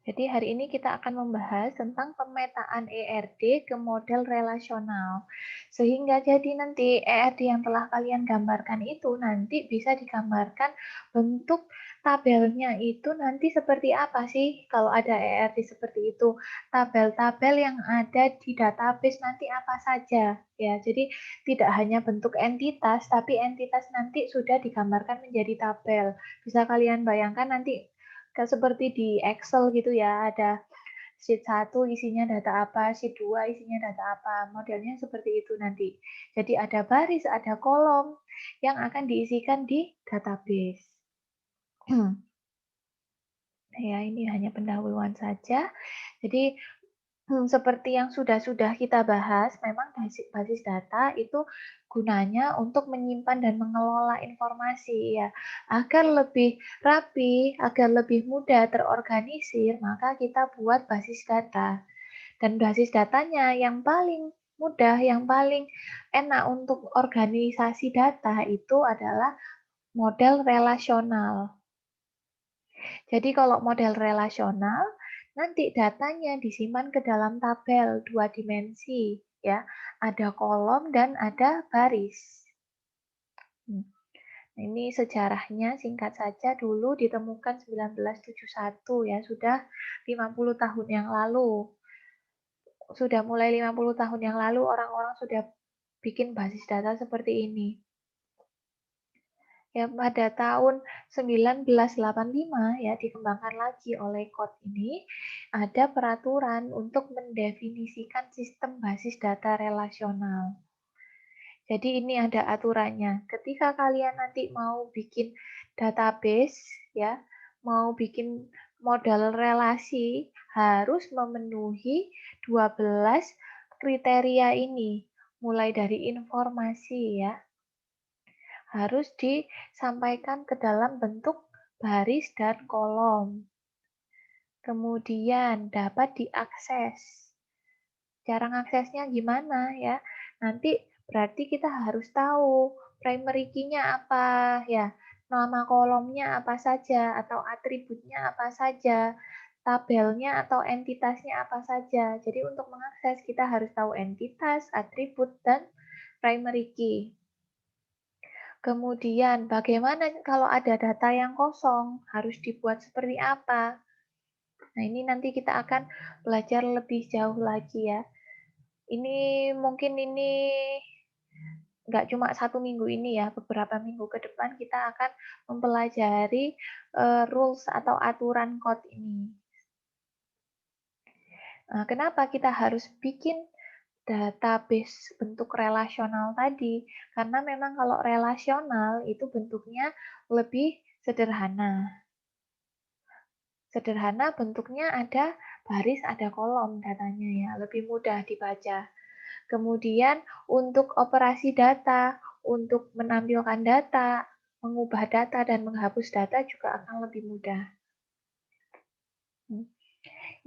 Jadi hari ini kita akan membahas tentang pemetaan ERD ke model relasional. Sehingga jadi nanti ERD yang telah kalian gambarkan itu nanti bisa digambarkan bentuk tabelnya itu nanti seperti apa sih kalau ada ERD seperti itu. Tabel-tabel yang ada di database nanti apa saja. Ya, jadi tidak hanya bentuk entitas, tapi entitas nanti sudah digambarkan menjadi tabel. Bisa kalian bayangkan nanti seperti di Excel gitu ya, ada sheet 1 isinya data apa, sheet 2 isinya data apa, modelnya seperti itu nanti. Jadi ada baris, ada kolom yang akan diisikan di database. Ya, ini hanya pendahuluan saja. Jadi seperti yang sudah kita bahas, memang basis data itu gunanya untuk menyimpan dan mengelola informasi ya. Agar lebih rapi, agar lebih mudah terorganisir, maka kita buat basis data. Dan basis datanya yang paling mudah, yang paling enak untuk organisasi data itu adalah model relasional. Jadi kalau model relasional, nanti datanya disimpan ke dalam tabel 2 dimensi, ya. Ada kolom dan ada baris. Nah, ini sejarahnya singkat saja dulu ditemukan 1971 ya, sudah 50 tahun yang lalu. Sudah mulai 50 tahun yang lalu orang-orang sudah bikin basis data seperti ini. Ya, pada tahun 1985 ya dikembangkan lagi oleh Code ini, ada peraturan untuk mendefinisikan sistem basis data relasional. Jadi ini ada aturannya. Ketika kalian nanti mau bikin database ya, mau bikin model relasi harus memenuhi 12 kriteria ini. Mulai dari informasi ya, harus disampaikan ke dalam bentuk baris dan kolom. Kemudian dapat diakses. Cara ngaksesnya gimana ya? Nanti berarti kita harus tahu primary key-nya apa ya, nama kolomnya apa saja atau atributnya apa saja, tabelnya atau entitasnya apa saja. Jadi untuk mengakses kita harus tahu entitas, atribut, dan primary key. Kemudian, bagaimana kalau ada data yang kosong? Harus dibuat seperti apa? Nah, ini nanti kita akan belajar lebih jauh lagi ya. Ini mungkin ini nggak cuma 1 minggu ini ya, beberapa minggu ke depan kita akan mempelajari rules atau aturan code ini. Nah, kenapa kita harus bikin database bentuk relasional tadi? Karena memang kalau relasional itu bentuknya lebih sederhana. Sederhana bentuknya ada baris, ada kolom datanya ya, lebih mudah dibaca. Kemudian untuk operasi data, untuk menampilkan data, mengubah data dan menghapus data juga akan lebih mudah.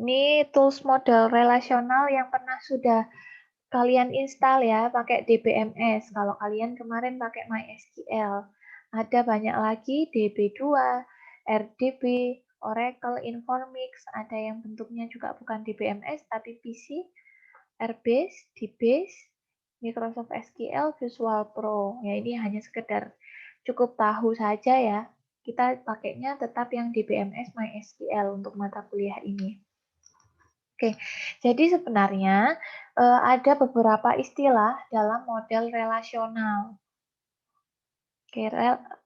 Ini tools model relasional yang pernah sudah kalian install ya, pakai DBMS. Kalau kalian kemarin pakai MySQL. Ada banyak lagi, DB2, RDB, Oracle, Informix, ada yang bentuknya juga bukan DBMS, tapi PC, Airbase, DBase, Microsoft SQL, Visual Pro. Ya, ini hanya sekedar cukup tahu saja ya. Kita pakainya tetap yang DBMS MySQL untuk mata kuliah ini. Oke, jadi sebenarnya ada beberapa istilah dalam model relasional. Oke,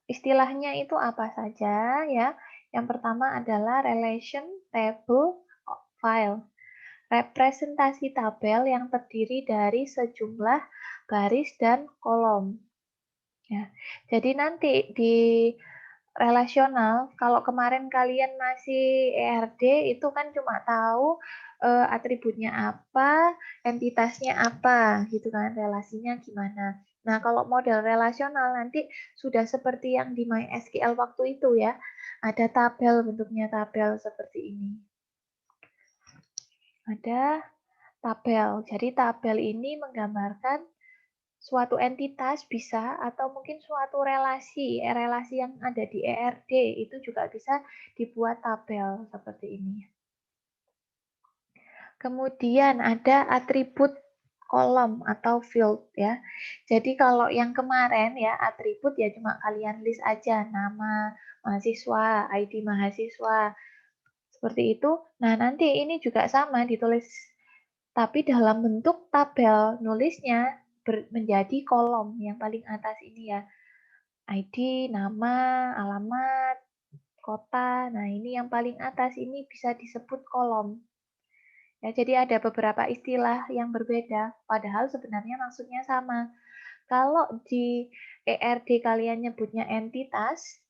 istilahnya itu apa saja ya? Yang pertama adalah relation table file. Representasi tabel yang terdiri dari sejumlah baris dan kolom. Ya, jadi nanti di relasional, kalau kemarin kalian masih ERD itu kan cuma tahu atributnya apa, entitasnya apa, gitu kan, relasinya gimana. Nah, kalau model relasional nanti sudah seperti yang di MySQL waktu itu ya, ada tabel, bentuknya tabel seperti ini. Ada tabel, jadi tabel ini menggambarkan suatu entitas bisa atau mungkin suatu relasi, relasi yang ada di ERD itu juga bisa dibuat tabel seperti ini. Kemudian ada atribut kolom atau field ya. Jadi kalau yang kemarin ya atribut ya cuma kalian list aja nama mahasiswa, ID mahasiswa. Seperti itu. Nah, nanti ini juga sama ditulis tapi dalam bentuk tabel. Nulisnya menjadi kolom yang paling atas ini ya. ID, nama, alamat, kota. Nah, ini yang paling atas ini bisa disebut kolom. Ya, jadi ada beberapa istilah yang berbeda, padahal sebenarnya maksudnya sama. Kalau di ERD kalian nyebutnya entitas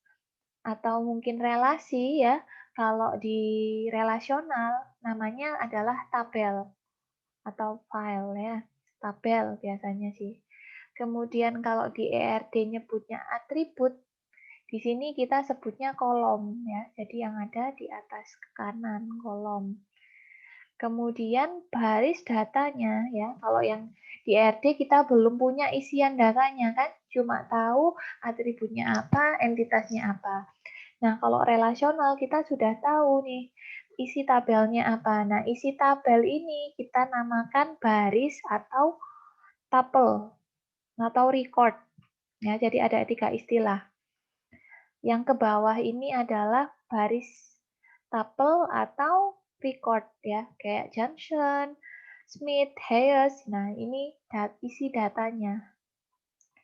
atau mungkin relasi ya, kalau di relasional namanya adalah tabel atau file ya, tabel biasanya sih. Kemudian kalau di ERD nyebutnya atribut, di sini kita sebutnya kolom ya, jadi yang ada di atas kanan kolom. Kemudian baris datanya ya, kalau yang di RD kita belum punya isian datanya kan, cuma tahu atributnya apa, entitasnya apa. Nah, kalau relasional kita sudah tahu nih isi tabelnya apa. Nah, isi tabel ini kita namakan baris atau tuple atau record. Ya, jadi ada 3 istilah. Yang ke bawah ini adalah baris tuple atau record ya, kayak Johnson, Smith, Hayes. Nah, ini isi datanya.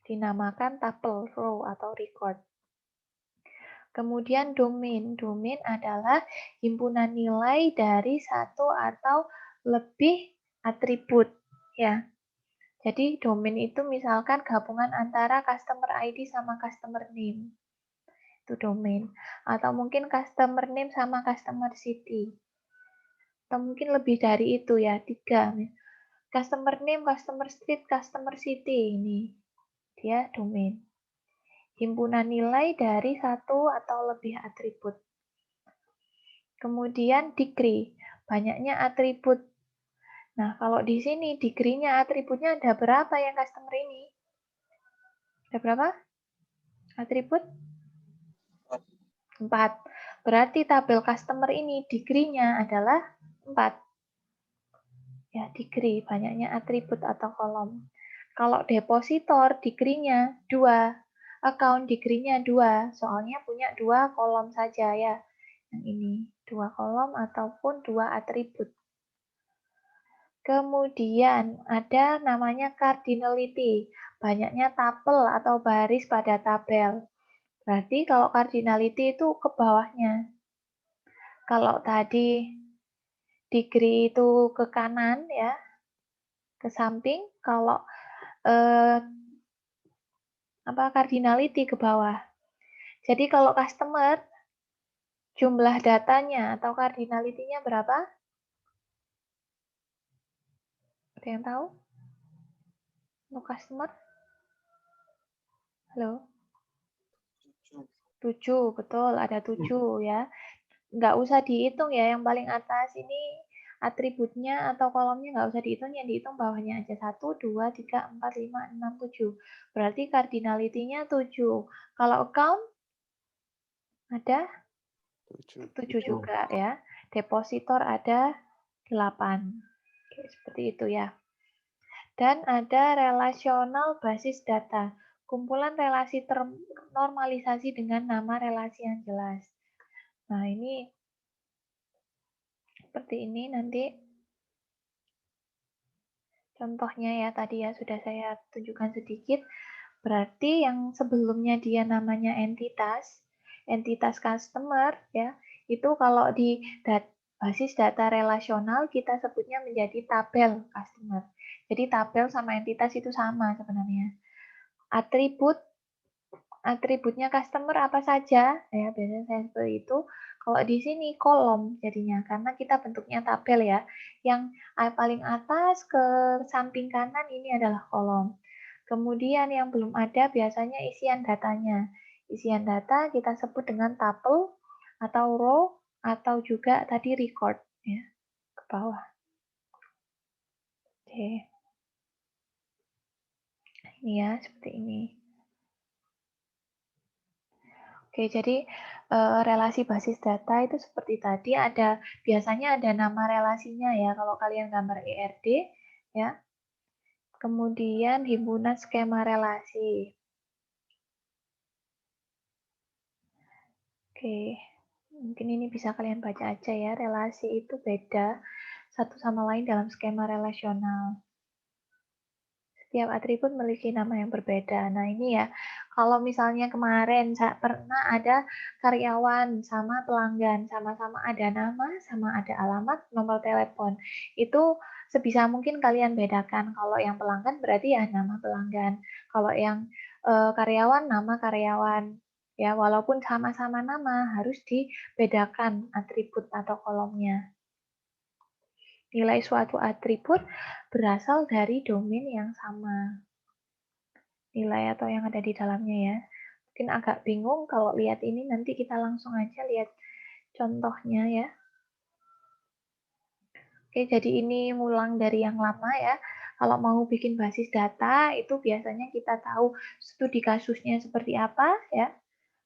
Dinamakan tuple row atau record. Kemudian domain. Domain adalah himpunan nilai dari satu atau lebih atribut ya. Jadi domain itu misalkan gabungan antara customer ID sama customer name. Itu domain. Atau mungkin customer name sama customer city. Atau mungkin lebih dari itu ya, 3. Customer name, customer street, customer city. Ini dia domain. Himpunan nilai dari satu atau lebih atribut. Kemudian degree, banyaknya atribut. Nah, kalau di sini degree-nya atributnya ada berapa yang customer ini? Ada berapa? Atribut? 4. Berarti tabel customer ini degree-nya adalah 4. Ya, degree, banyaknya atribut atau kolom. Kalau depositor degree-nya 2. Account degree-nya 2. Soalnya punya 2 kolom saja ya. Yang ini 2 kolom ataupun 2 atribut. Kemudian ada namanya cardinality, banyaknya tabel atau baris pada tabel. Berarti kalau cardinality itu ke bawahnya. Kalau tadi degree itu ke kanan ya, ke samping. Kalau cardinality ke bawah. Jadi kalau customer jumlah datanya atau cardinality-nya berapa? Ada yang tahu? Untuk customer? Halo? 7, betul, ada 7 ya. Nggak usah dihitung ya, yang paling atas ini atributnya atau kolomnya nggak usah dihitung, yang dihitung bawahnya aja. 1, 2, 3, 4, 5, 6, 7. Berarti cardinality-nya 7. Kalau account ada 7 juga ya. Depositor ada 8. Oke, seperti itu ya. Dan ada relasional basis data. Kumpulan relasi ternormalisasi dengan nama relasi yang jelas. Nah, ini seperti ini nanti contohnya ya, tadi ya sudah saya tunjukkan sedikit. Berarti yang sebelumnya dia namanya entitas, entitas customer ya, itu kalau di basis data relasional kita sebutnya menjadi tabel customer. Jadi tabel sama entitas itu sama sebenarnya. Atributnya customer apa saja ya, biasanya saya seperti itu. Kalau di sini kolom jadinya karena kita bentuknya tabel ya. Yang paling atas ke samping kanan ini adalah kolom. Kemudian yang belum ada biasanya isian datanya. Isian data kita sebut dengan tabel atau row atau juga tadi record ya, ke bawah. Oke. Ini ya, seperti ini. Oke, jadi relasi basis data itu seperti tadi biasanya ada nama relasinya ya kalau kalian gambar ERD ya. Kemudian himpunan skema relasi. Oke, mungkin ini bisa kalian baca aja ya. Relasi itu beda satu sama lain dalam skema relasional. Setiap atribut memiliki nama yang berbeda. Nah, ini ya, kalau misalnya kemarin pernah ada karyawan sama pelanggan, sama-sama ada nama, sama ada alamat, nomor telepon. Itu sebisa mungkin kalian bedakan. Kalau yang pelanggan berarti ya nama pelanggan. Kalau yang karyawan, nama karyawan. Ya, walaupun sama-sama nama, harus dibedakan atribut atau kolomnya. Nilai suatu atribut berasal dari domain yang sama. Nilai atau yang ada di dalamnya ya. Mungkin agak bingung kalau lihat ini, nanti kita langsung aja lihat contohnya ya. Oke, jadi ini ngulang dari yang lama ya. Kalau mau bikin basis data, itu biasanya kita tahu studi kasusnya seperti apa ya.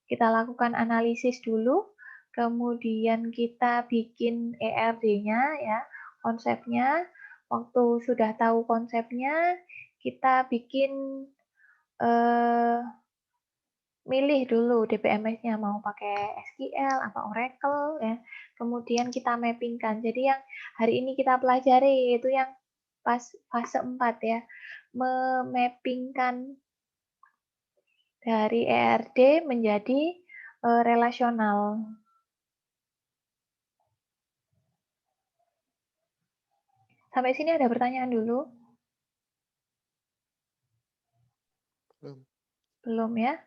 Kita lakukan analisis dulu, kemudian kita bikin ERD-nya ya, konsepnya. Waktu sudah tahu konsepnya, kita bikin milih dulu DBMS-nya mau pakai SQL apa Oracle ya. Kemudian kita mappingkan. Jadi yang hari ini kita pelajari itu yang pas fase 4 ya. Memappingkan dari ERD menjadi relasional. Sampai sini ada pertanyaan dulu? Belum. Belum ya?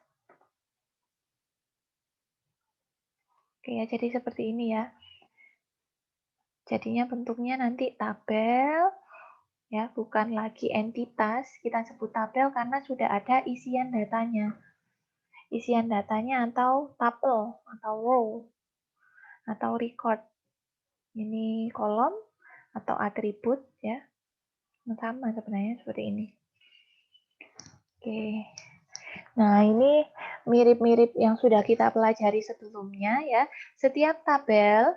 Oke ya, jadi seperti ini ya. Jadinya bentuknya nanti tabel, ya, bukan lagi entitas. Kita sebut tabel karena sudah ada isian datanya. Isian datanya atau tuple, atau row, atau record. Ini kolom atau atribut ya. Sama sebenarnya seperti ini. Oke. Nah, ini mirip-mirip yang sudah kita pelajari sebelumnya ya. Setiap tabel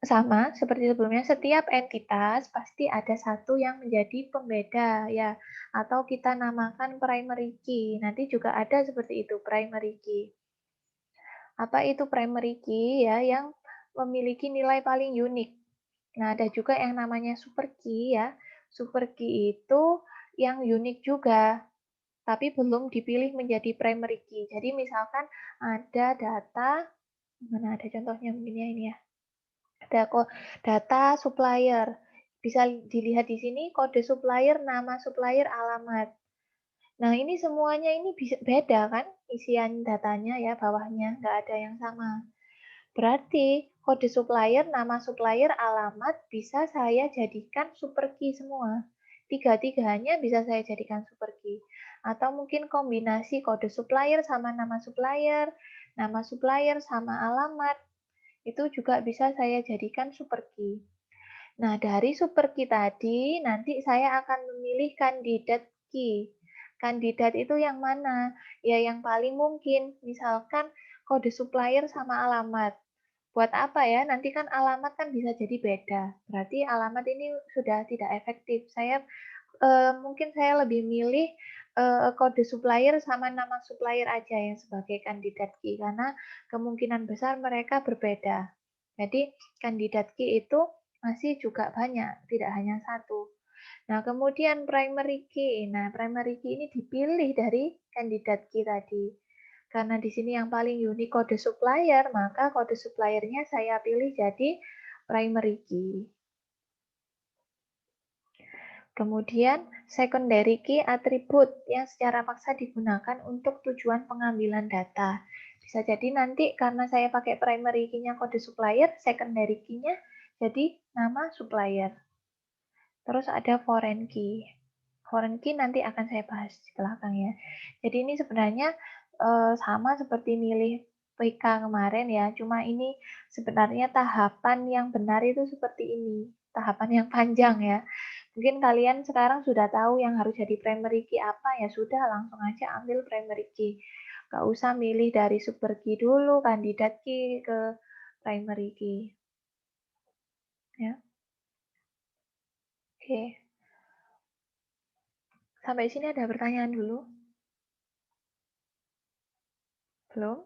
sama seperti sebelumnya, setiap entitas pasti ada satu yang menjadi pembeda ya, atau kita namakan primary key. Nanti juga ada seperti itu, primary key. Apa itu primary key ya, yang memiliki nilai paling unik. Nah, ada juga yang namanya super key ya. Super key itu yang unik juga, tapi belum dipilih menjadi primary key. Jadi misalkan ada data, mana ada contohnya mungkin ya ini ya. Ada data supplier. Bisa dilihat di sini kode supplier, nama supplier, alamat. Nah, ini semuanya ini bisa beda kan isian datanya ya, bawahnya nggak ada yang sama. Berarti kode supplier, nama supplier, alamat bisa saya jadikan super key semua. Tiga-tiganya bisa saya jadikan super key. Atau mungkin kombinasi kode supplier sama nama supplier sama alamat. Itu juga bisa saya jadikan super key. Nah, dari super key tadi, nanti saya akan memilih kandidat key. Kandidat itu yang mana? Ya, yang paling mungkin. Misalkan kode supplier sama alamat. Buat apa ya? Nanti kan alamat kan bisa jadi beda. Berarti alamat ini sudah tidak efektif. Mungkin saya lebih milih kode supplier sama nama supplier aja yang sebagai kandidat key karena kemungkinan besar mereka berbeda. Jadi kandidat key itu masih juga banyak, tidak hanya satu. Nah, kemudian primary key. Nah, primary key ini dipilih dari kandidat key tadi. Karena di sini yang paling unik kode supplier, maka kode suppliernya saya pilih jadi primary key. Kemudian secondary key atribut yang secara paksa digunakan untuk tujuan pengambilan data. Bisa jadi nanti karena saya pakai primary key-nya kode supplier, secondary key-nya jadi nama supplier. Terus ada foreign key. Foreign key nanti akan saya bahas di belakang ya. Jadi ini sebenarnya sama seperti milih PK kemarin ya, cuma ini sebenarnya tahapan yang benar itu seperti ini. Tahapan yang panjang ya. Mungkin kalian sekarang sudah tahu yang harus jadi primary key apa, ya sudah langsung aja ambil primary key. Nggak usah milih dari super key dulu, kandidat key ke primary key. Ya. Oke. Sampai sini ada pertanyaan dulu? Belum?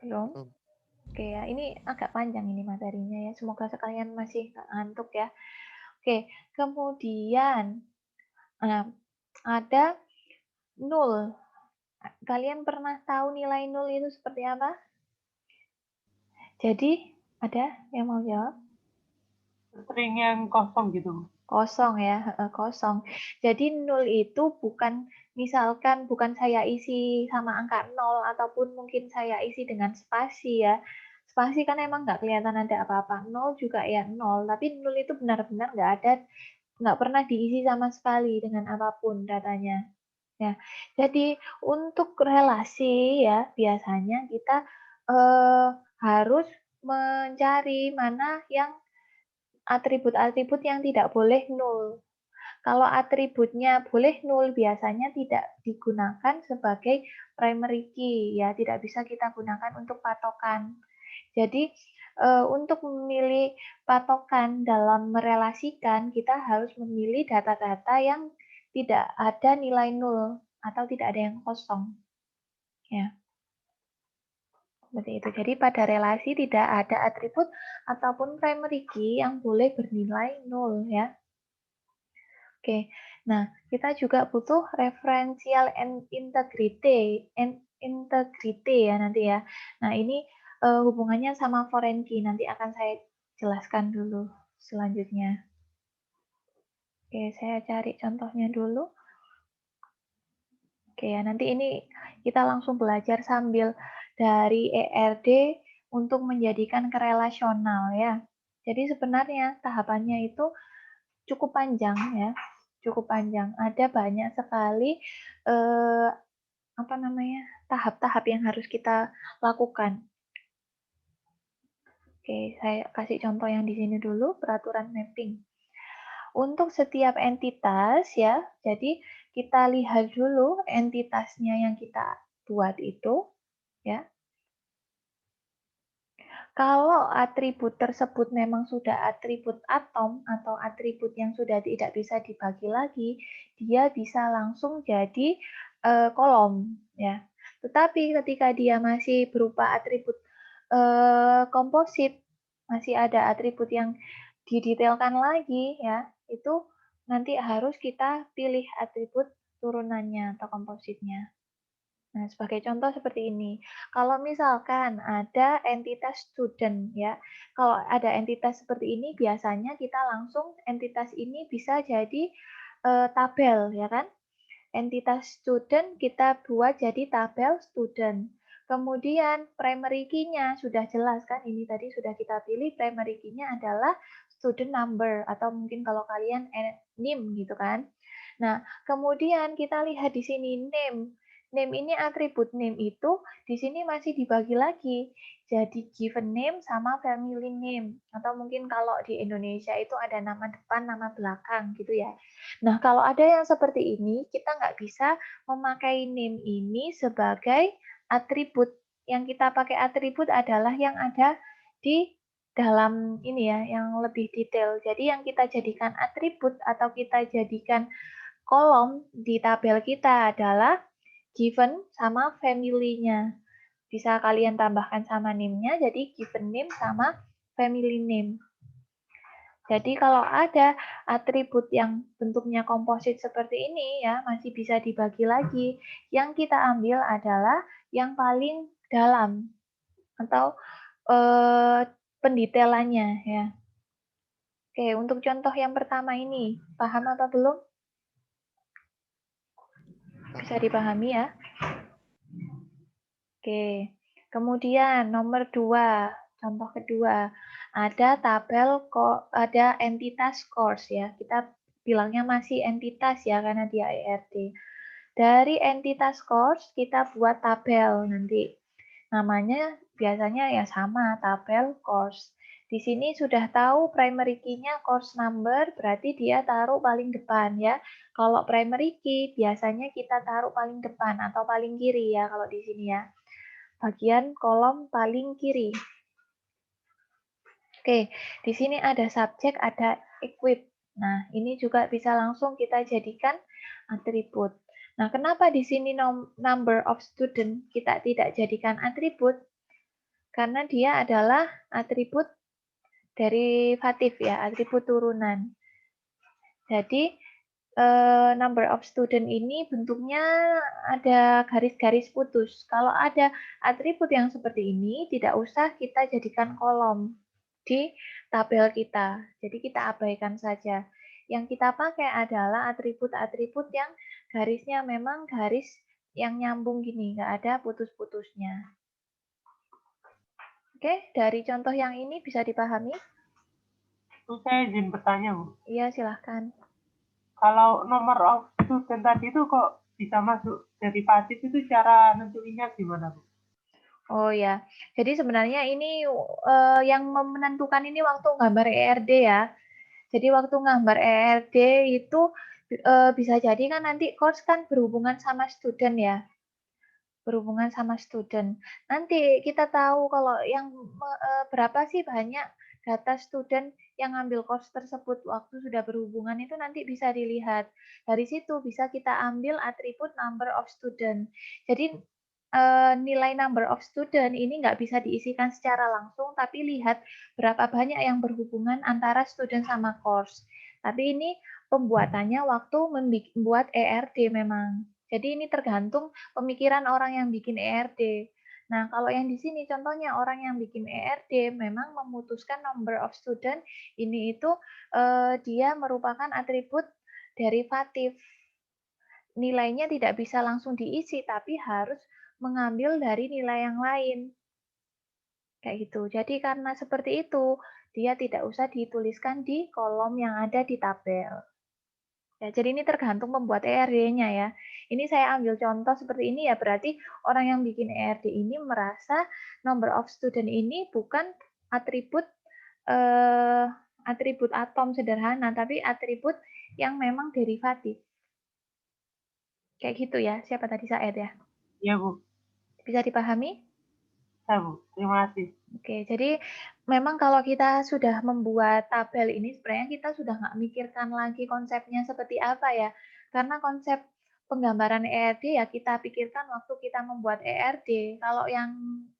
Belum? Belum. Oke ya, ini agak panjang ini materinya ya. Semoga sekalian masih nggak ngantuk ya. Oke, kemudian ada nul. Kalian pernah tahu nilai nul itu seperti apa? Jadi, ada yang mau jawab? String yang kosong gitu. Kosong ya, kosong. Jadi nul itu bukan, misalkan bukan saya isi sama angka 0 ataupun mungkin saya isi dengan spasi ya. Spasi kan emang nggak kelihatan ada apa-apa. 0 juga ya 0, tapi nul itu benar-benar nggak ada, nggak pernah diisi sama sekali dengan apapun datanya. Ya, jadi untuk relasi ya biasanya kita harus mencari mana yang atribut-atribut yang tidak boleh nul. Kalau atributnya boleh nul, biasanya tidak digunakan sebagai primary key, ya, tidak bisa kita gunakan untuk patokan. Jadi, untuk memilih patokan dalam merelasikan, kita harus memilih data-data yang tidak ada nilai nul atau tidak ada yang kosong. Ya. Seperti itu. Jadi pada relasi tidak ada atribut ataupun primary key yang boleh bernilai nul ya. Oke, nah kita juga butuh referential and integrity ya nanti ya. Nah ini hubungannya sama foreign key, nanti akan saya jelaskan dulu selanjutnya. Oke, saya cari contohnya dulu. Oke ya, nanti ini kita langsung belajar sambil dari ERD untuk menjadikan ke relasional ya. Jadi sebenarnya tahapannya itu cukup panjang ya, cukup panjang. Ada banyak sekali tahap-tahap yang harus kita lakukan. Oke, saya kasih contoh yang di sini dulu, peraturan mapping. Untuk setiap entitas ya, jadi kita lihat dulu entitasnya yang kita buat itu ya. Kalau atribut tersebut memang sudah atribut atom atau atribut yang sudah tidak bisa dibagi lagi, dia bisa langsung jadi kolom ya. Tetapi ketika dia masih berupa atribut komposit, masih ada atribut yang didetailkan lagi ya, itu nanti harus kita pilih atribut turunannya atau kompositnya. Nah, sebagai contoh seperti ini. Kalau misalkan ada entitas student ya. Kalau ada entitas seperti ini biasanya kita langsung entitas ini bisa jadi tabel ya kan. Entitas student kita buat jadi tabel student. Kemudian primary key-nya sudah jelas kan, ini tadi sudah kita pilih primary key-nya adalah student number atau mungkin kalau kalian name gitu kan. Nah, kemudian kita lihat di sini name. Name ini atribut name itu di sini masih dibagi lagi. Jadi given name sama family name. Atau mungkin kalau di Indonesia itu ada nama depan, nama belakang gitu ya. Nah, kalau ada yang seperti ini, kita nggak bisa memakai name ini sebagai atribut. Yang kita pakai atribut adalah yang ada di dalam ini ya, yang lebih detail. Jadi yang kita jadikan atribut atau kita jadikan kolom di tabel kita adalah given sama family-nya. Bisa kalian tambahkan sama name-nya, jadi given name sama family name. Jadi kalau ada atribut yang bentuknya komposit seperti ini ya, masih bisa dibagi lagi. Yang kita ambil adalah yang paling dalam atau pendetailannya ya. Oke, untuk contoh yang pertama ini, paham apa belum? Bisa dipahami ya? Oke, kemudian nomor 2, contoh kedua, ada tabel ada entitas course ya. Kita bilangnya masih entitas ya karena dia ERD. Dari entitas course kita buat tabel nanti. Namanya biasanya ya sama, tabel course. Di sini sudah tahu primary key-nya course number, berarti dia taruh paling depan ya. Kalau primary key biasanya kita taruh paling depan atau paling kiri ya kalau di sini ya. Bagian kolom paling kiri. Oke, di sini ada subjek, ada equip. Nah, ini juga bisa langsung kita jadikan atribut. Nah, kenapa di sini number of student kita tidak jadikan atribut? Karena dia adalah atribut derivatif ya, atribut turunan. Jadi, number of student ini bentuknya ada garis-garis putus. Kalau ada atribut yang seperti ini, tidak usah kita jadikan kolom di tabel kita. Jadi kita abaikan saja. Yang kita pakai adalah atribut-atribut yang garisnya memang garis yang nyambung gini, nggak ada putus-putusnya. Oke, dari contoh yang ini bisa dipahami? Terus saya izin bertanya, Bu. Iya, silahkan. Kalau nomor of student tadi itu kok bisa masuk derivatif, itu cara nentuinnya gimana, Bu? Oh ya, jadi sebenarnya ini yang menentukan ini waktu gambar ERD ya. Jadi waktu gambar ERD itu bisa jadi kan nanti course kan berhubungan sama student ya. Berhubungan sama student. Nanti kita tahu kalau yang berapa sih banyak data student yang ngambil course tersebut waktu sudah berhubungan itu nanti bisa dilihat. Dari situ bisa kita ambil atribut number of student. Jadi nilai number of student ini nggak bisa diisikan secara langsung, tapi lihat berapa banyak yang berhubungan antara student sama course. Tapi ini pembuatannya waktu membuat ERD memang. Jadi ini tergantung pemikiran orang yang bikin ERD. Nah, kalau yang di sini contohnya orang yang bikin ERD memang memutuskan number of student ini itu dia merupakan atribut derivatif. Nilainya tidak bisa langsung diisi, tapi harus mengambil dari nilai yang lain. Kayak gitu. Jadi karena seperti itu, dia tidak usah dituliskan di kolom yang ada di tabel. Ya, jadi ini tergantung pembuat ERD-nya ya. Ini saya ambil contoh seperti ini ya, berarti orang yang bikin ERD ini merasa number of student ini bukan atribut atribut atom sederhana, tapi atribut yang memang derivatif. Kayak gitu ya. Siapa tadi Said ya? Iya, Bu. Bisa dipahami? Saya, Bu. Terima kasih. Oke, jadi memang kalau kita sudah membuat tabel ini sebenarnya kita sudah nggak mikirkan lagi konsepnya seperti apa ya. Karena konsep penggambaran ERD ya kita pikirkan waktu kita membuat ERD. Kalau yang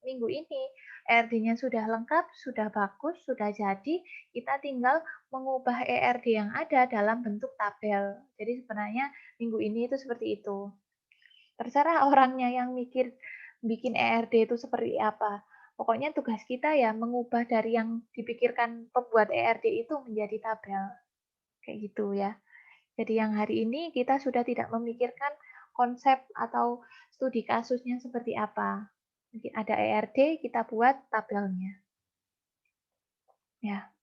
minggu ini ERD-nya sudah lengkap, sudah bagus, sudah jadi, kita tinggal mengubah ERD yang ada dalam bentuk tabel. Jadi sebenarnya minggu ini itu seperti itu. Terserah orangnya yang mikir bikin ERD itu seperti apa. Pokoknya tugas kita ya mengubah dari yang dipikirkan pembuat ERD itu menjadi tabel. Kayak gitu ya. Jadi yang hari ini kita sudah tidak memikirkan konsep atau studi kasusnya seperti apa. Mungkin ada ERD, kita buat tabelnya. Ya,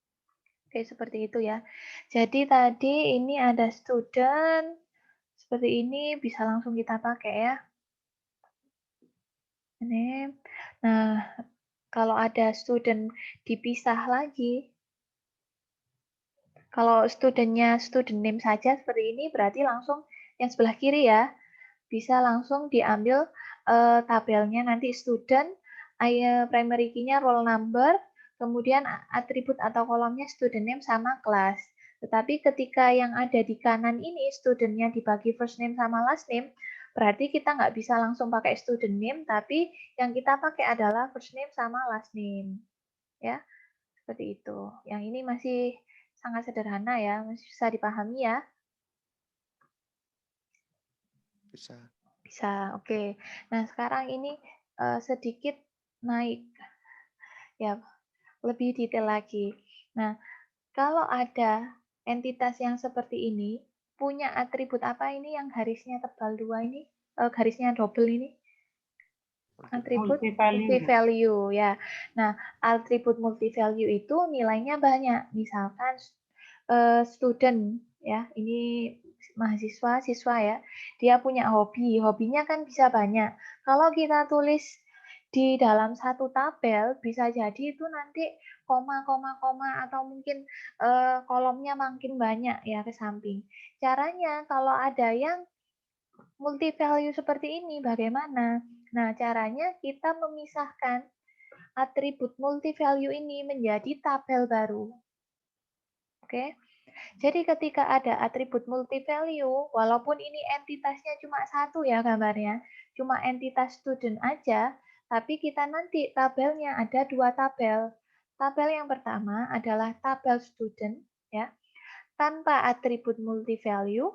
oke seperti itu ya. Jadi tadi ini ada student, seperti ini bisa langsung kita pakai ya. Ini, nah kalau ada student dipisah lagi, kalau studentnya student name saja seperti ini, berarti langsung yang sebelah kiri ya, bisa langsung diambil tabelnya nanti student, primary key-nya roll number, kemudian atribut atau kolomnya student name sama kelas. Tetapi ketika yang ada di kanan ini studentnya dibagi first name sama last name, berarti kita nggak bisa langsung pakai student name, tapi yang kita pakai adalah first name sama last name. Ya, seperti itu. Yang ini masih sangat sederhana ya, masih bisa dipahami ya. Bisa. Bisa, oke. Nah, sekarang ini sedikit naik ya, lebih detail lagi. Nah, kalau ada entitas yang seperti ini, punya atribut apa ini yang garisnya tebal 2 ini? Garisnya double ini? Atribut multi-value ya. Nah, atribut multi-value itu nilainya banyak. Misalkan student ya, ini mahasiswa, siswa ya. Dia punya hobi, hobinya kan bisa banyak. Kalau kita tulis di dalam satu tabel bisa jadi itu nanti koma, atau mungkin kolomnya makin banyak ya ke samping. Caranya kalau ada yang multi value seperti ini bagaimana? Nah, caranya kita memisahkan atribut multi value ini menjadi tabel baru. Oke. Jadi ketika ada atribut multi value, walaupun ini entitasnya cuma satu ya gambarnya, cuma entitas student aja, tapi kita nanti tabelnya ada dua tabel. Tabel yang pertama adalah tabel student ya, tanpa atribut multi value.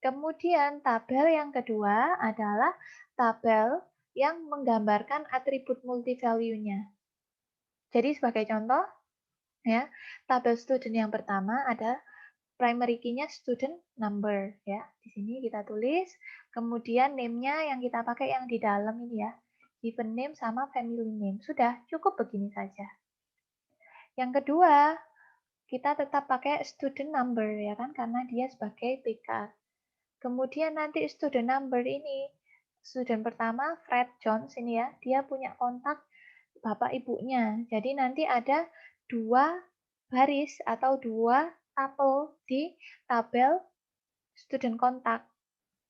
Kemudian tabel yang kedua adalah tabel yang menggambarkan atribut multi value-nya. Jadi sebagai contoh ya, tabel student yang pertama ada primary key-nya student number ya. Di sini kita tulis, kemudian name-nya yang kita pakai yang di dalam ini ya. Given name sama family name. Sudah, cukup begini saja. Yang kedua, kita tetap pakai student number ya kan karena dia sebagai PK. Kemudian nanti student number ini, student pertama Fred Jones ini ya, dia punya kontak bapak ibunya. Jadi nanti ada dua baris atau dua tabel di tabel student kontak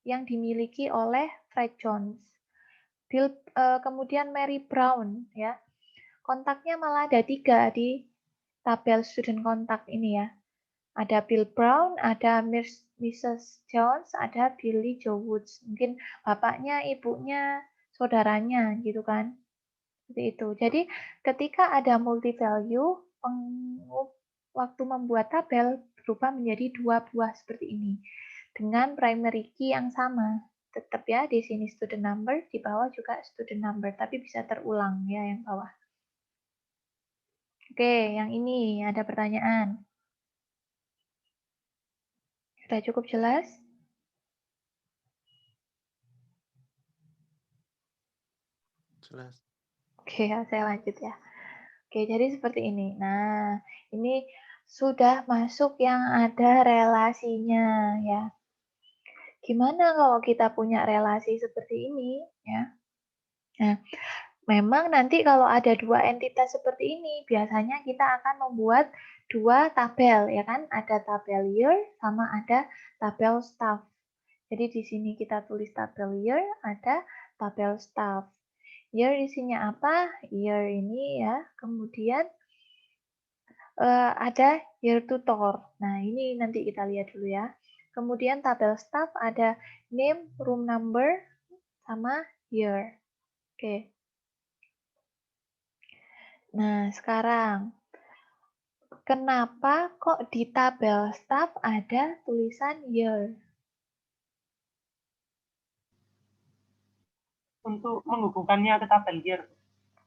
yang dimiliki oleh Fred Jones. Kemudian Mary Brown ya, kontaknya malah ada 3 di tabel student kontak ini ya. Ada Bill Brown, ada Mrs. Jones, ada Billy Joe Woods. Mungkin bapaknya, ibunya, saudaranya gitu kan. Seperti itu. Jadi ketika ada multi value, waktu membuat tabel berubah menjadi 2 buah seperti ini. Dengan primary key yang sama. Tetap ya di sini student number, di bawah juga student number, tapi bisa terulang ya yang bawah. Oke, yang ini ada pertanyaan. Sudah cukup jelas? Jelas. Oke, saya lanjut ya. Oke, jadi seperti ini. Nah, ini sudah masuk yang ada relasinya ya. Gimana kalau kita punya relasi seperti ini ya? Nah, memang nanti kalau ada dua entitas seperti ini, biasanya kita akan membuat dua tabel ya kan? Ada tabel year sama ada tabel staff. Jadi di sini kita tulis tabel year, ada tabel staff. Year isinya apa? Year ini ya. Kemudian ada year tutor. Nah, ini nanti kita lihat dulu ya. Kemudian tabel staff ada name, room number, sama year. Oke. Nah, sekarang kenapa kok di tabel staff ada tulisan year? Untuk menghubungkannya ke tabel year.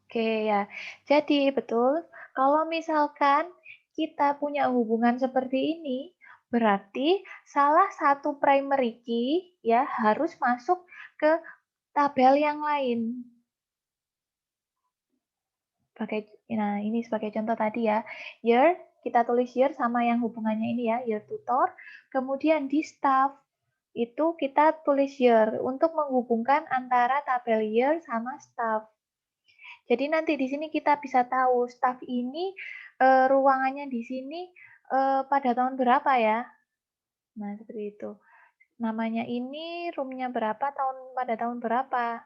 Oke ya, jadi betul kalau misalkan kita punya hubungan seperti ini, berarti salah satu primary key ya harus masuk ke tabel yang lain. Nah, ini sebagai contoh tadi ya, year, kita tulis year sama yang hubungannya ini ya, year tutor. Kemudian di staff, itu kita tulis year untuk menghubungkan antara tabel year sama staff. Jadi nanti di sini kita bisa tahu staff ini ruangannya di sini pada tahun berapa ya. Nah, seperti itu. Namanya ini, roomnya berapa, pada tahun berapa.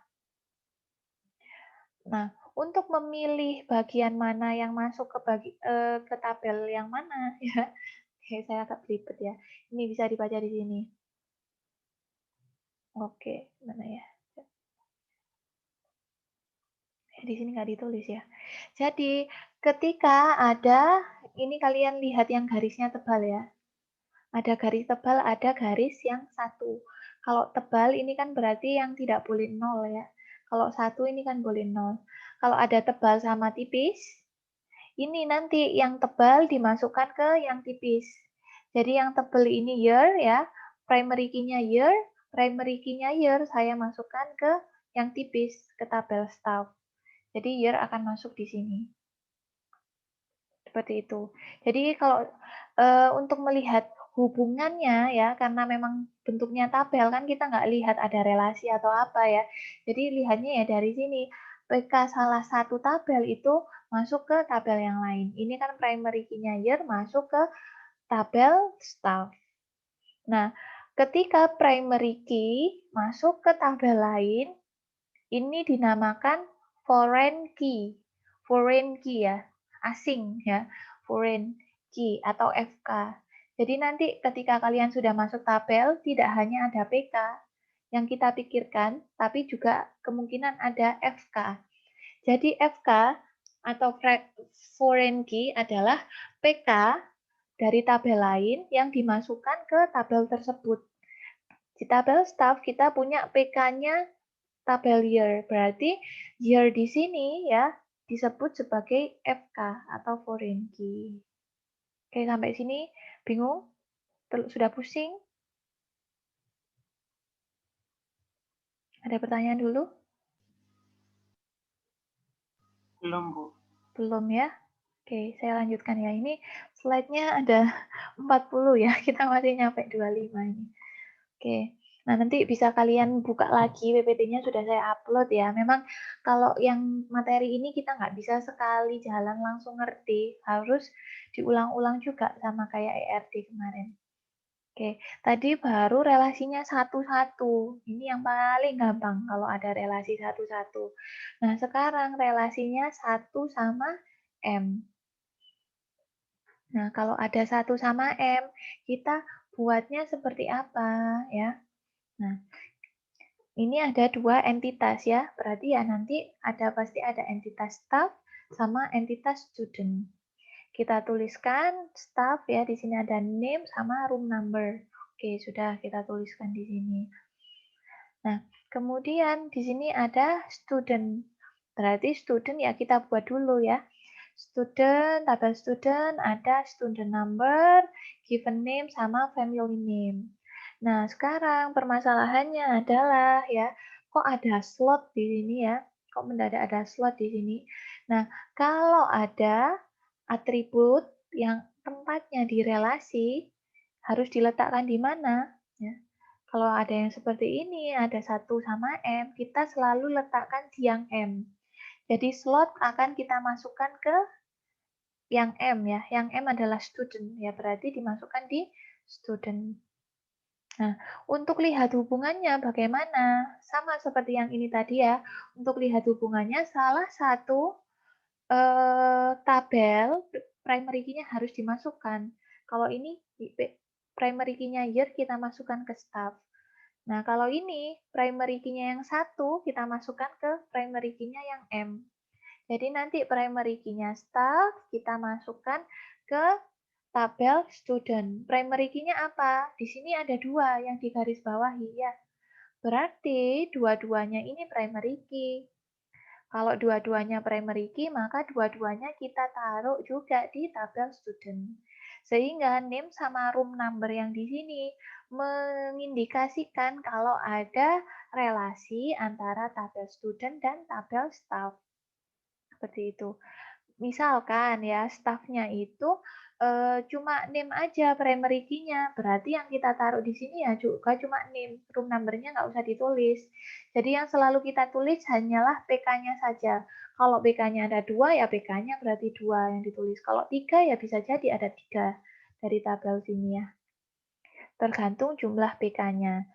Nah, untuk memilih bagian mana yang masuk ke tabel yang mana ya. Oke, saya agak belibet ya. Ini bisa dibaca di sini. Oke, mana ya? Di sini nggak ditulis ya. Jadi, ketika ada, ini kalian lihat yang garisnya tebal ya. Ada garis tebal, ada garis yang satu. Kalau tebal ini kan berarti yang tidak boleh nol ya. Kalau satu ini kan boleh nol. Kalau ada tebal sama tipis, ini nanti yang tebal dimasukkan ke yang tipis. Jadi yang tebal ini year ya, primary key-nya year, primary key-nya year saya masukkan ke yang tipis, ke tabel staff. Jadi year akan masuk di sini. Seperti itu. Jadi kalau untuk melihat hubungannya ya, karena memang bentuknya tabel kan kita nggak lihat ada relasi atau apa ya. Jadi lihatnya ya dari sini. PK salah satu tabel itu masuk ke tabel yang lain. Ini kan primary key-nya year masuk ke tabel staff. Nah, ketika primary key masuk ke tabel lain, ini dinamakan foreign key. Foreign key ya, asing ya, foreign key atau FK. Jadi nanti ketika kalian sudah masuk tabel, tidak hanya ada PK yang kita pikirkan, tapi juga kemungkinan ada FK. Jadi FK atau foreign key adalah PK dari tabel lain yang dimasukkan ke tabel tersebut. Di tabel staff kita punya PK-nya tabel year. Berarti year di sini ya disebut sebagai FK atau foreign key. Oke, sampai sini bingung? Sudah pusing? Ada pertanyaan dulu? Belum, Bu. Belum ya? Oke, saya lanjutkan ya. Ini slide-nya ada 40 ya. Kita masih nyampe 25 ini. Oke. Nah, nanti bisa kalian buka lagi, PPT-nya sudah saya upload ya. Memang kalau yang materi ini kita nggak bisa sekali jalan langsung ngerti. Harus diulang-ulang juga sama kayak ERD kemarin. Oke, tadi baru relasinya satu-satu. Ini yang paling gampang kalau ada relasi satu-satu. Nah, sekarang relasinya 1 sama M. Nah, kalau ada 1 sama M, kita buatnya seperti apa ya? Nah, ini ada 2 entitas ya, berarti ya nanti pasti ada entitas staff sama entitas student. Kita tuliskan staff ya, di sini ada name sama room number. Oke, sudah kita tuliskan di sini. Nah, kemudian di sini ada student. Berarti student ya kita buat dulu ya. Student, tabel student, ada student number, given name, sama family name. Nah, sekarang permasalahannya adalah ya, kok ada slot di sini ya? Kok mendadak ada slot di sini? Nah, kalau ada atribut yang tempatnya di relasi, harus diletakkan di mana? Ya. Kalau ada yang seperti ini, ada 1 sama M, kita selalu letakkan di yang M. Jadi slot akan kita masukkan ke yang M ya. Yang M adalah student ya, berarti dimasukkan di student. Nah, untuk lihat hubungannya bagaimana? Sama seperti yang ini tadi ya. Untuk lihat hubungannya salah satu tabel primary key-nya harus dimasukkan. Kalau ini primary key-nya year kita masukkan ke staff. Nah, kalau ini primary key-nya yang 1 kita masukkan ke primary key-nya yang M. Jadi nanti primary key-nya staff kita masukkan ke tabel student. Primary key-nya apa? Di sini ada 2 yang digaris bawahi ya. Berarti dua-duanya ini primary key. Kalau dua-duanya primary key, maka dua-duanya kita taruh juga di tabel student. Sehingga name sama room number yang di sini mengindikasikan kalau ada relasi antara tabel student dan tabel staff. Seperti itu. Misalkan ya, staff-nya itu cuma name aja primary key-nya. Berarti yang kita taruh di sini ya juga cuma name. Room number-nya nggak usah ditulis. Jadi yang selalu kita tulis hanyalah PK-nya saja. Kalau PK-nya ada 2, ya PK-nya berarti 2 yang ditulis. Kalau 3, ya bisa jadi ada 3 dari tabel sini ya. Tergantung jumlah PK-nya.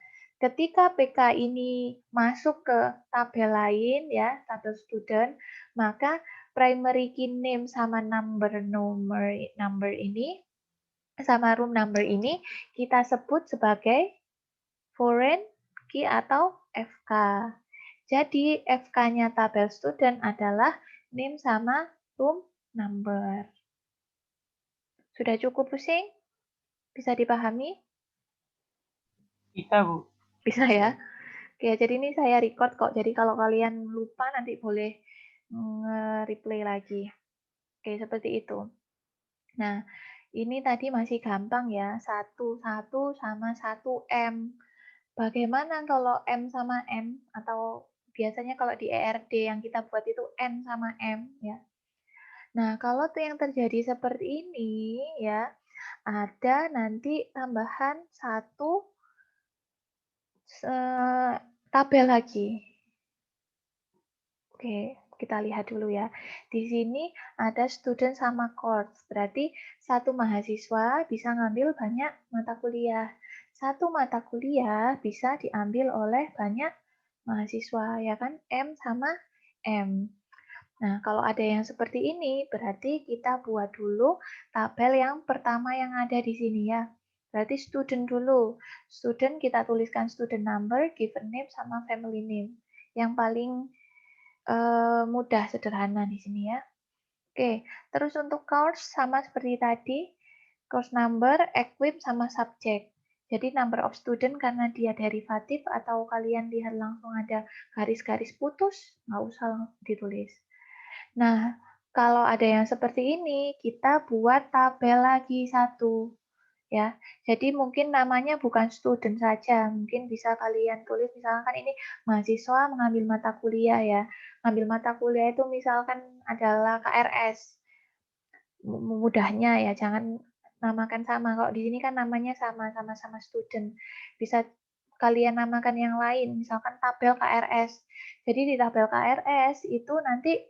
Ketika PK ini masuk ke tabel lain ya, tabel student, maka primary key name sama number ini sama room number ini kita sebut sebagai foreign key atau FK. Jadi FK-nya tabel student adalah name sama room number. Sudah cukup pusing? Bisa dipahami? Bisa, Bu. Bisa ya? Oke, jadi ini saya record kok. Jadi kalau kalian lupa nanti boleh nge-replay lagi. Oke, seperti itu. Nah, ini tadi masih gampang ya. 1 sama 1 M. Bagaimana kalau M sama M? Atau biasanya kalau di ERD yang kita buat itu N sama M ya. Nah, kalau tuh yang terjadi seperti ini ya, ada nanti tambahan 1 tabel lagi. Oke, kita lihat dulu ya. Di sini ada student sama course, berarti satu mahasiswa bisa ngambil banyak mata kuliah. Satu mata kuliah bisa diambil oleh banyak mahasiswa, ya kan? M sama M. Nah, kalau ada yang seperti ini, berarti kita buat dulu tabel yang pertama yang ada di sini ya. Berarti student dulu. Student kita tuliskan student number, given name, sama family name. Yang paling mudah, sederhana di sini ya. Oke, terus untuk course sama seperti tadi, course number, equip, sama subject. Jadi number of student karena dia derivatif atau kalian lihat langsung ada garis-garis putus, nggak usah ditulis. Nah, kalau ada yang seperti ini, kita buat tabel lagi satu. Ya, jadi mungkin namanya bukan student saja, mungkin bisa kalian tulis misalkan ini mahasiswa mengambil mata kuliah ya. Ngambil mata kuliah itu misalkan adalah KRS. Mudahnya ya, jangan namakan sama. Kalau di sini kan namanya sama-sama student. Bisa kalian namakan yang lain, misalkan tabel KRS. Jadi di tabel KRS itu nanti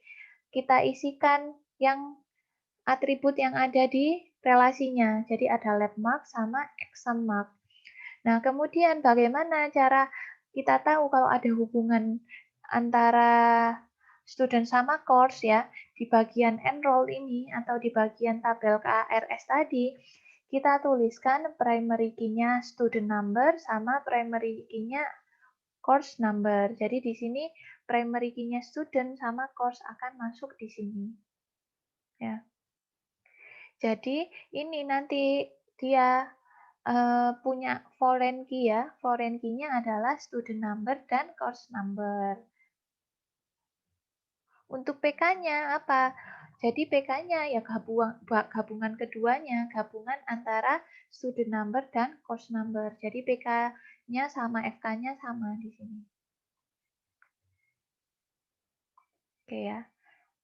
kita isikan yang atribut yang ada di relasinya. Jadi ada lab mark sama exam mark. Nah, kemudian bagaimana cara kita tahu kalau ada hubungan antara student sama course ya, di bagian enroll ini atau di bagian tabel KRS tadi, kita tuliskan primary key-nya student number sama primary key-nya course number. Jadi di sini primary key-nya student sama course akan masuk di sini. Ya. Jadi ini nanti dia punya foreign key ya. Foreign key-nya adalah student number dan course number. Untuk PK-nya apa? Jadi PK-nya ya gabungan keduanya, gabungan antara student number dan course number. Jadi PK-nya sama FK-nya sama di sini. Oke ya.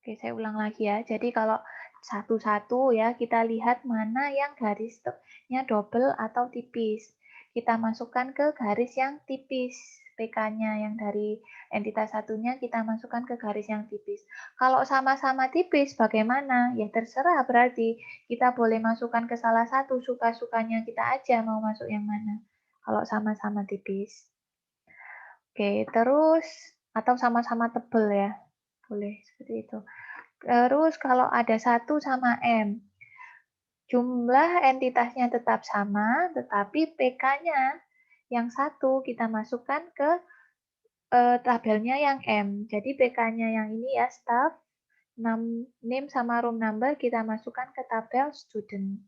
Oke, saya ulang lagi ya. Jadi kalau satu-satu ya, kita lihat mana yang garisnya double atau tipis. Kita masukkan ke garis yang tipis. PK-nya yang dari entitas satunya kita masukkan ke garis yang tipis. Kalau sama-sama tipis, bagaimana? Ya terserah berarti. Kita boleh masukkan ke salah satu, suka-sukanya kita aja mau masuk yang mana. Kalau sama-sama tipis. Oke, terus atau sama-sama tebel ya. Boleh seperti itu. Terus kalau ada 1 sama M, jumlah entitasnya tetap sama, tetapi PK-nya yang 1 kita masukkan ke tabelnya yang M. Jadi PK-nya yang ini ya, staff, name sama room number kita masukkan ke tabel student.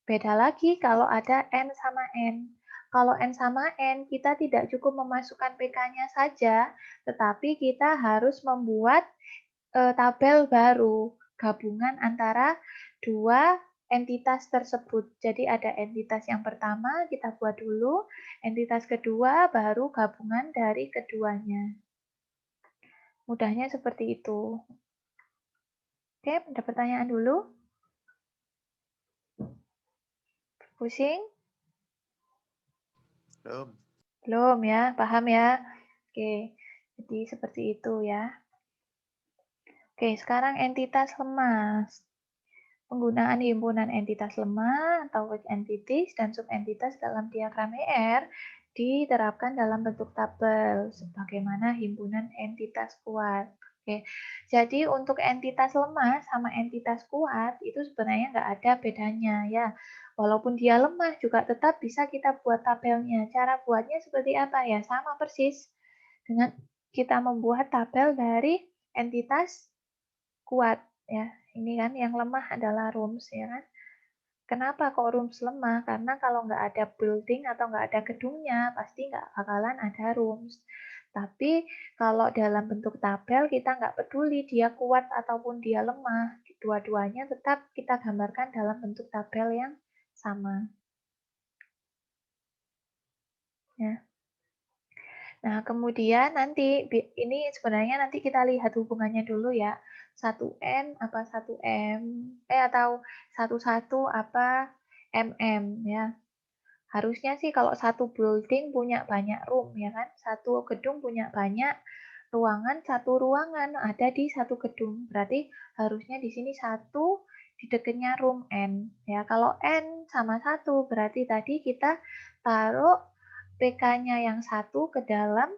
Beda lagi kalau ada N sama N. Kalau N sama N, kita tidak cukup memasukkan PK-nya saja, tetapi kita harus membuat tabel baru, gabungan antara dua entitas tersebut. Jadi ada entitas yang pertama, kita buat dulu, entitas kedua, baru gabungan dari keduanya. Mudahnya seperti itu. Oke, ada pertanyaan dulu? Pusing? Belum. Belum ya, paham ya? Oke, jadi seperti itu ya. Oke, sekarang entitas lemas. Penggunaan himpunan entitas lemah atau weak entities dan subentitas dalam diagram ER diterapkan dalam bentuk tabel sebagaimana himpunan entitas kuat. Oke, jadi untuk entitas lemah sama entitas kuat itu sebenarnya nggak ada bedanya ya. Walaupun dia lemah juga tetap bisa kita buat tabelnya. Cara buatnya seperti apa ya? Sama persis dengan kita membuat tabel dari entitas kuat ya. Ini kan yang lemah adalah rooms ya kan. Kenapa kok rooms lemah? Karena kalau nggak ada building atau nggak ada gedungnya, pasti nggak bakalan ada rooms. Tapi kalau dalam bentuk tabel kita nggak peduli dia kuat ataupun dia lemah, dua-duanya tetap kita gambarkan dalam bentuk tabel yang sama. Ya. Nah, kemudian nanti ini sebenarnya nanti kita lihat hubungannya dulu ya. 1N apa 1M atau 11 apa MM ya. Harusnya sih kalau satu building punya banyak room ya kan. Satu gedung punya banyak ruangan, satu ruangan ada di satu gedung. Berarti harusnya di sini 1 di dekatnya room N. Ya, kalau N sama 1 berarti tadi kita taruh PK-nya yang 1 ke dalam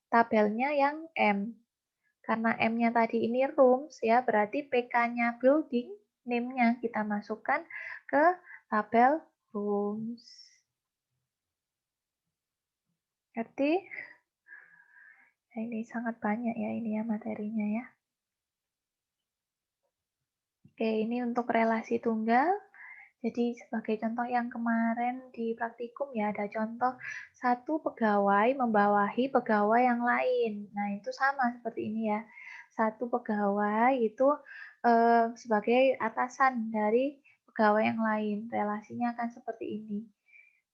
tabelnya yang M. Karena M-nya tadi ini rooms ya, berarti PK-nya building, name-nya kita masukkan ke tabel rooms. Ngerti? Nah, ini sangat banyak ya ini ya materinya ya. Oke, ini untuk relasi tunggal. Jadi sebagai contoh yang kemarin di praktikum ya, ada contoh satu pegawai membawahi pegawai yang lain. Nah, itu sama seperti ini ya. Satu pegawai itu sebagai atasan dari pegawai yang lain. Relasinya akan seperti ini.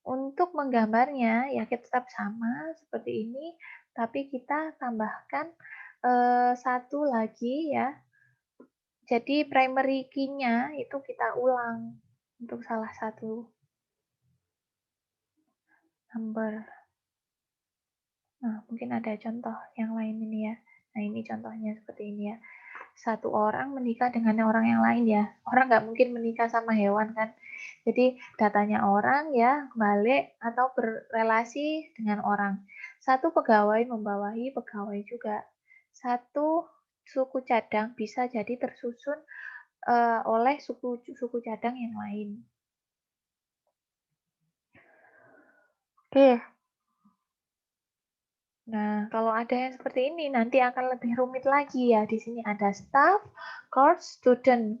Untuk menggambarnya ya kita tetap sama seperti ini, tapi kita tambahkan satu lagi ya. Jadi primary key-nya itu kita ulang untuk salah satu number. Nah, mungkin ada contoh yang lain ini ya. Nah, ini contohnya seperti ini ya. Satu orang menikah dengan orang yang lain ya. Orang nggak mungkin menikah sama hewan kan. Jadi datanya orang ya, balik atau berrelasi dengan orang. Satu pegawai membawahi pegawai juga. Satu suku cadang bisa jadi tersusun oleh suku cadang yang lain. Oke. Nah, kalau ada yang seperti ini nanti akan lebih rumit lagi ya. Di sini ada staff, course, student.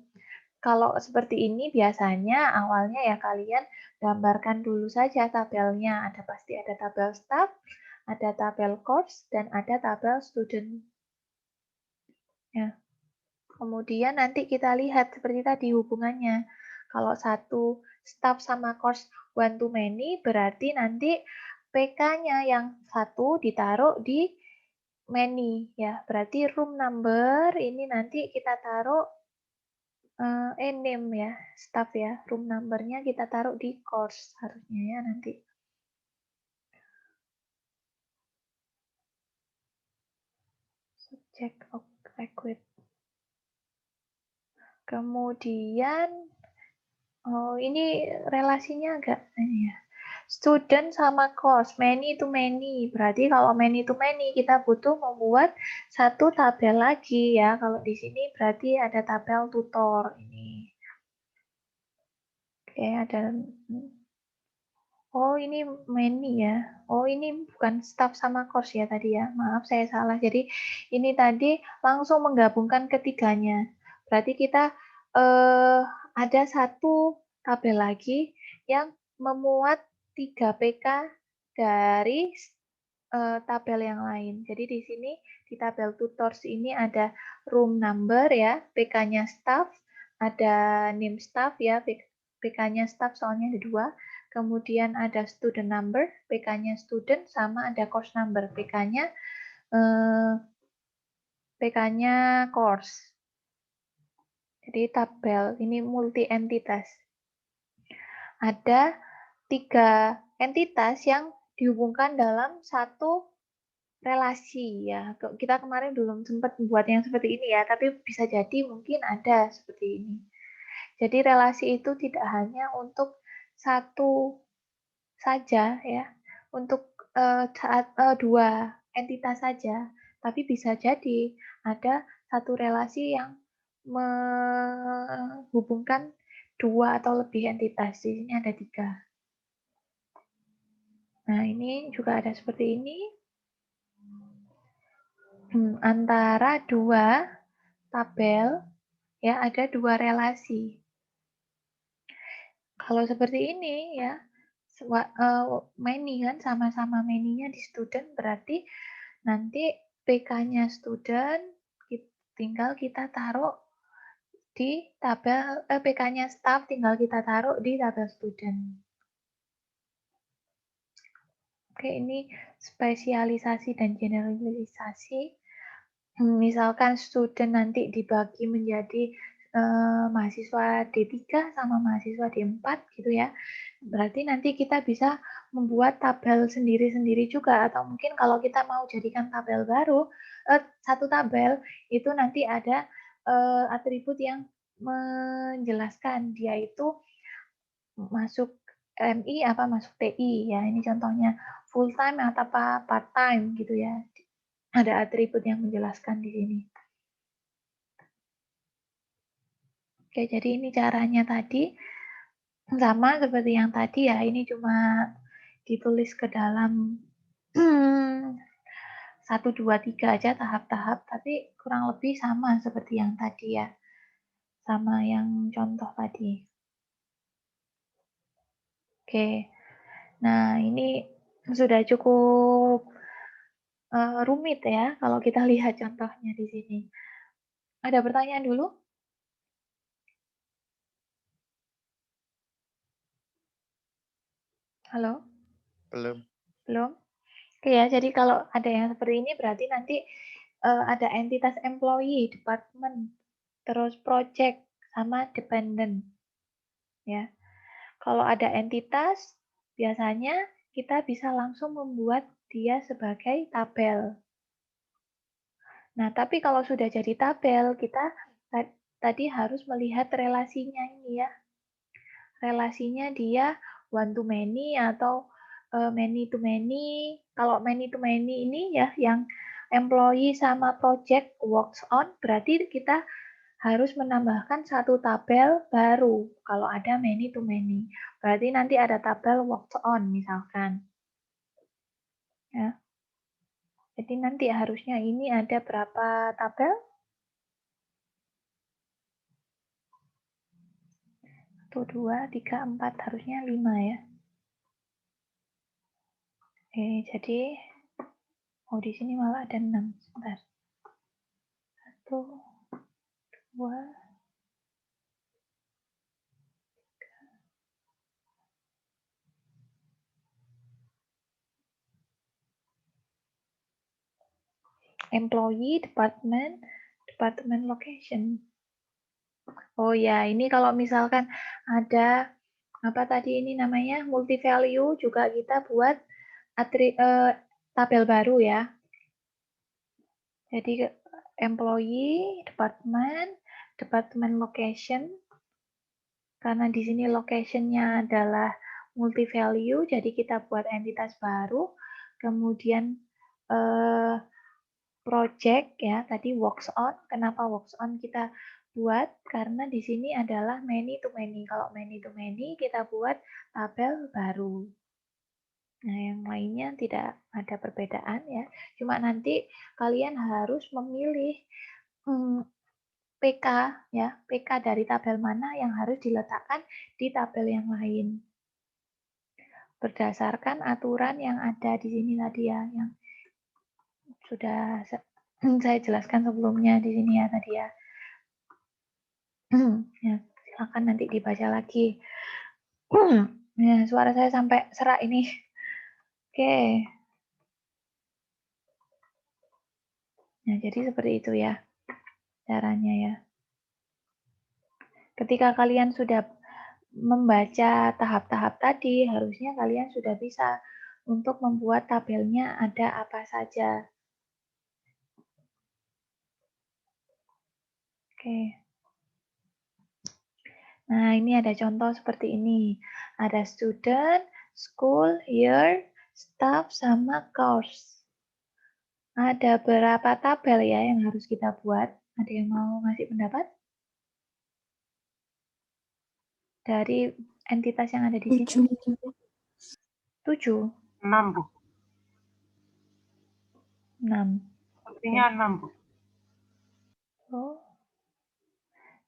Kalau seperti ini biasanya awalnya ya kalian gambarkan dulu saja tabelnya. Ada pasti ada tabel staff, ada tabel course, dan ada tabel student. Ya. Kemudian nanti kita lihat seperti tadi hubungannya. Kalau satu staff sama course one to many, berarti nanti PK-nya yang satu ditaruh di many. Ya, berarti room number ini nanti kita taruh name ya, staff ya. Room number-nya kita taruh di course harusnya ya nanti. Subject object. Kemudian ini relasinya agak ini ya. Student sama course, many to many. Berarti kalau many to many kita butuh membuat satu tabel lagi ya. Kalau di sini berarti ada tabel tutor ini. Oke, ada. Oh, ini many ya. Oh, ini bukan staff sama course ya tadi ya. Maaf, saya salah. Jadi ini tadi langsung menggabungkan ketiganya. Berarti kita ada satu tabel lagi yang memuat 3 PK dari tabel yang lain. Jadi di sini di tabel tutors ini ada room number ya, PK-nya staff, ada name staff ya, PK-nya staff soalnya ada 2. Kemudian ada student number, PK-nya student, sama ada course number, PK-nya course. Jadi tabel ini multi entitas. Ada 3 entitas yang dihubungkan dalam satu relasi ya. Kita kemarin belum sempat buat yang seperti ini ya, tapi bisa jadi mungkin ada seperti ini. Jadi relasi itu tidak hanya untuk satu saja ya, untuk dua entitas saja, tapi bisa jadi ada satu relasi yang menghubungkan 2 atau lebih entitas. Di sini ada 3. Nah, ini juga ada seperti ini. Antara 2 tabel ya ada 2 relasi. Kalau seperti ini ya, many kan sama-sama many-nya di student, berarti nanti PK-nya student tinggal kita taruh di tabel PK-nya staff tinggal kita taruh di tabel student. Oke, ini spesialisasi dan generalisasi. Misalkan student nanti dibagi menjadi mahasiswa D3 sama mahasiswa D4 gitu ya. Berarti nanti kita bisa membuat tabel sendiri-sendiri juga, atau mungkin kalau kita mau jadikan tabel baru, satu tabel itu nanti ada atribut yang menjelaskan dia itu masuk MI apa masuk TI ya. Ini contohnya full time atau part time gitu ya. Ada atribut yang menjelaskan di sini. Oke, jadi ini caranya tadi sama seperti yang tadi ya. Ini cuma ditulis ke dalam 1, 2, 3 aja tahap-tahap, tapi kurang lebih sama seperti yang tadi ya. Sama yang contoh tadi. Oke. Nah, ini sudah cukup rumit ya kalau kita lihat contohnya di sini. Ada pertanyaan dulu? Halo? Belum. Belum? Oke ya, jadi kalau ada yang seperti ini berarti nanti ada entitas employee, department, terus project, sama dependent. Ya. Kalau ada entitas, biasanya kita bisa langsung membuat dia sebagai tabel. Nah, tapi kalau sudah jadi tabel, kita tadi harus melihat relasinya ini ya. Relasinya dia one to many atau many to many. Kalau many to many ini ya yang employee sama project works on, berarti kita harus menambahkan satu tabel baru kalau ada many to many. Berarti nanti ada tabel works on misalkan. Ya. Jadi nanti harusnya ini ada berapa tabel? 1, 2, 3, 4, harusnya 5 ya. Oke, jadi di sini malah ada 6. Sebentar. 1, 2, employee, department location. Oh ya, ini kalau misalkan ada apa tadi ini namanya multi value juga kita buat tabel baru ya. Jadi employee, department location. Karena di sini location-nya adalah multi value, jadi kita buat entitas baru. Kemudian project ya, tadi works on. Kenapa works on kita buat? Karena di sini adalah many to many. Kalau many to many kita buat tabel baru. Nah, yang lainnya tidak ada perbedaan ya. Cuma nanti kalian harus memilih PK ya, PK dari tabel mana yang harus diletakkan di tabel yang lain. Berdasarkan aturan yang ada di sini tadi ya, yang sudah saya jelaskan sebelumnya di sini ya tadi ya. Ya, silakan nanti dibaca lagi. Ya, suara saya sampai serak ini. Oke. Nah, jadi seperti itu ya caranya ya. Ketika kalian sudah membaca tahap-tahap tadi, harusnya kalian sudah bisa untuk membuat tabelnya ada apa saja. Oke. Nah, ini ada contoh seperti ini. Ada student, school, year, staff, sama course. Ada berapa tabel ya yang harus kita buat? Ada yang mau ngasih pendapat? Dari entitas yang ada di sini? 7. 6, Bu. 6. Sepertinya 6, Bu. Oh.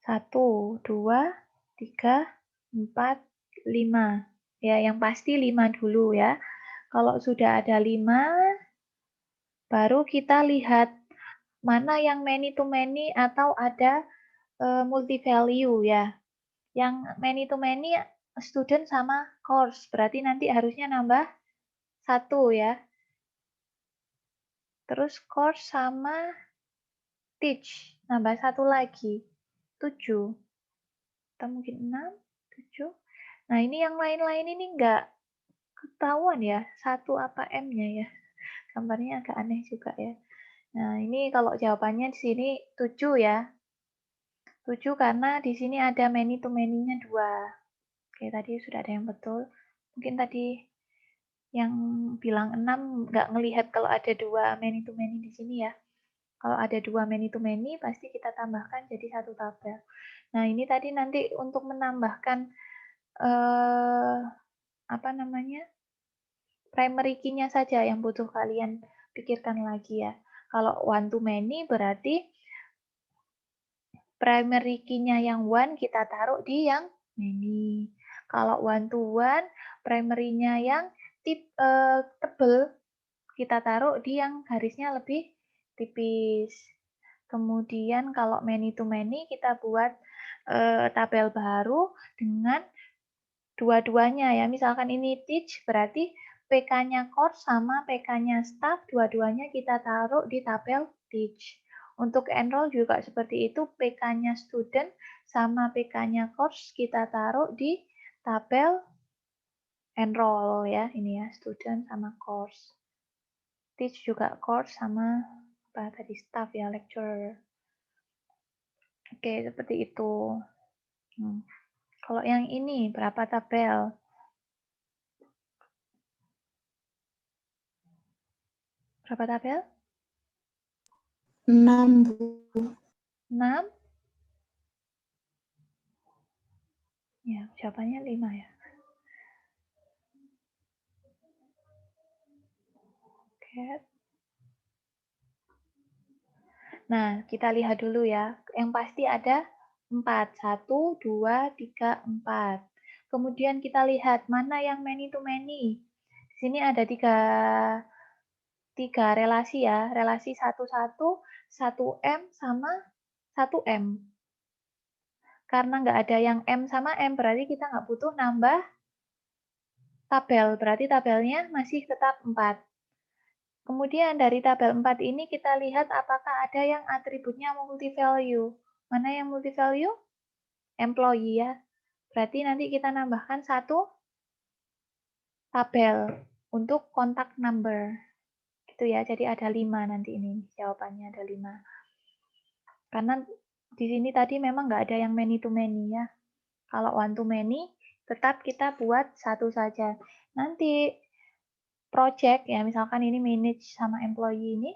1, 2, 3, 4, 5. Ya, yang pasti 5 dulu ya. Kalau sudah ada 5, baru kita lihat mana yang many to many atau ada multi value ya. Yang many to many student sama course, berarti nanti harusnya nambah 1 ya. Terus course sama teach, nambah 1 lagi. Itu 7. Atau mungkin 6, 7. Nah, ini yang lain-lain ini nggak ketahuan ya, 1 apa M-nya ya. Gambarnya agak aneh juga ya. Nah, ini kalau jawabannya di sini 7 ya. 7 karena di sini ada many to many-nya 2. Oke, tadi sudah ada yang betul. Mungkin tadi yang bilang 6 nggak ngelihat kalau ada 2 many to many di sini ya. Kalau ada 2 many to many, pasti kita tambahkan jadi 1 tabel. Nah, ini tadi nanti untuk menambahkan apa namanya? Primary key-nya saja yang butuh kalian pikirkan lagi ya. Kalau one to many berarti primary key-nya yang one kita taruh di yang many. Kalau one to one, primary-nya yang tebel kita taruh di yang garisnya lebih tipis. Kemudian kalau many to many kita buat tabel baru dengan dua-duanya ya. Misalkan ini teach berarti PK-nya course sama PK-nya staff dua-duanya kita taruh di tabel teach. Untuk enroll juga seperti itu, PK-nya student sama PK-nya course kita taruh di tabel enroll ya. Ini ya, student sama course. Teach juga course sama apa tadi staff ya, lecturer. Oke, seperti itu. Kalau yang ini berapa tabel? Berapa tabel? 6, Bu. 6? Ya, jawabannya 5 ya. Oke. Nah, kita lihat dulu ya. Yang pasti ada 4. 1, 2, 3, 4. Kemudian kita lihat mana yang many to many. Di sini ada tiga relasi ya. Relasi 1, 1, 1M sama 1M. Karena nggak ada yang M sama M, berarti kita nggak butuh nambah tabel. Berarti tabelnya masih tetap 4. Kemudian dari tabel 4 ini kita lihat apakah ada yang atributnya multi-value. Mana yang multi-value? Employee ya. Berarti nanti kita nambahkan 1 tabel untuk contact number. Gitu ya, jadi ada 5 nanti ini. Jawabannya ada 5. Karena di sini tadi memang nggak ada yang many to many ya. Kalau one to many, tetap kita buat 1 saja. Nanti project ya, misalkan ini manage sama employee ini,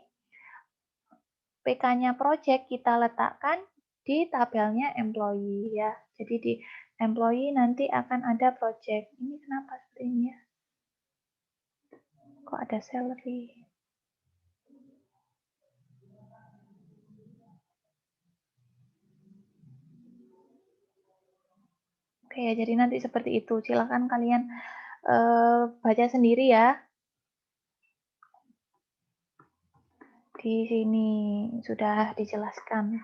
PK-nya project kita letakkan di tabelnya employee ya. Jadi di employee nanti akan ada project. Ini kenapa seperti ini ya? Kok ada salary? Oke ya, jadi nanti seperti itu. Silakan kalian baca sendiri ya. Di sini sudah dijelaskan.